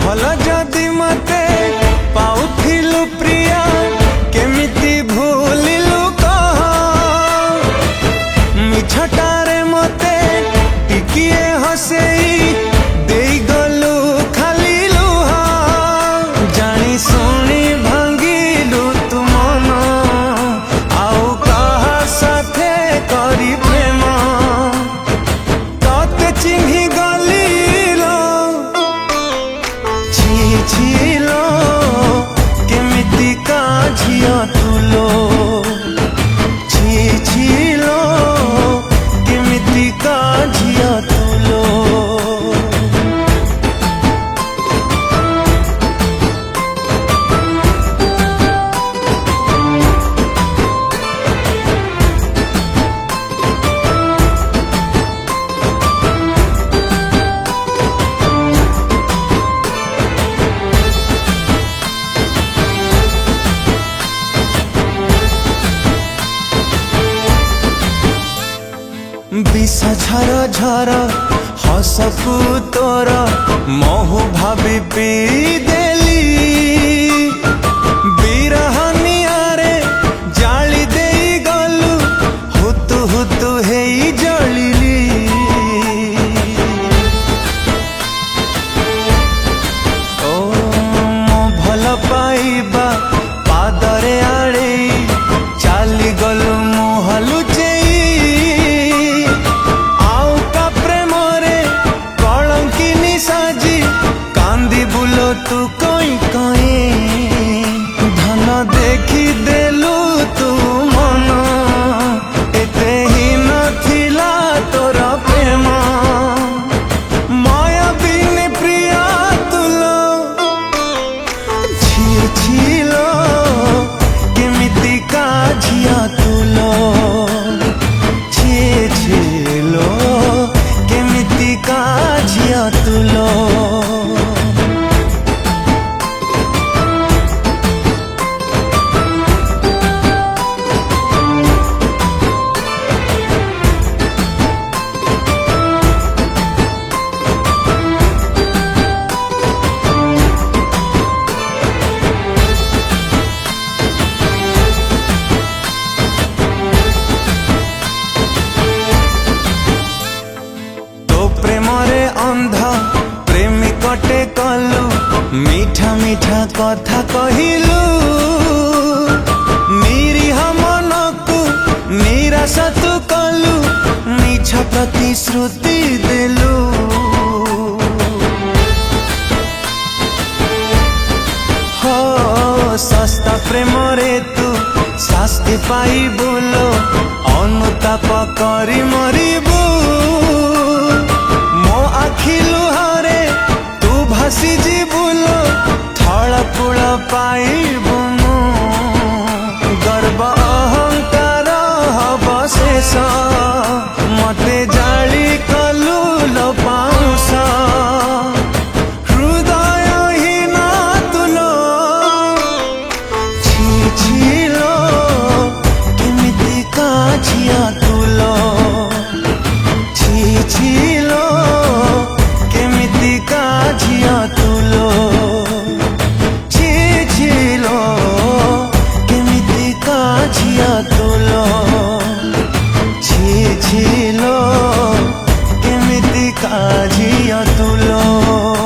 भल जदि मते पाउथिलु प्रिया केमिति भूलिलु कह मिछटारे मते टिकिए हसेई देई गलु खाली लुह जानी सुनी भांगिलु तु मन आउ कहा साथे करी प्रेम तते चिन्ही गलिलो छिलो केमिति का झिया तुलो छिलो केमिति का झिया तुलो विषा झर झर हसकु तोर महु भाभी पी देली बिरह निआरे जाली देई गलु हुतु हुतु हेई जलिली ओ मो भल पाइबा पादरे आड़े चाली गलु मुह लुचेई तू कोई कोई धन देखी देलु तू मन एते ही नथिला तोर प्रेम माया बिन प्रिया तुलो छिलो केमिति का झिया तुलो छिलो केमिति का झिया तुलो अंधा प्रेमिकटे कलु मीठा मीठा कथा कहिलु निरीह मनकु निराश तु कलु मिछ प्रतिश्रुति देलु हो सस्ता प्रेम रे तू शास्ति पाई बोलो अनुताप करी मरिबू आखि लुहरे तू भासी जीवुलो थल कूल पाइबु गर्व अहंकार हब शेष मते जाली कलु लो पाउस हृदय हीन तुलो छिलो केमिति का झिया तुलो छिलो झिया तुलो छिलो केमिति का झिया तुलो छिलो केमिति का झिया तुलो।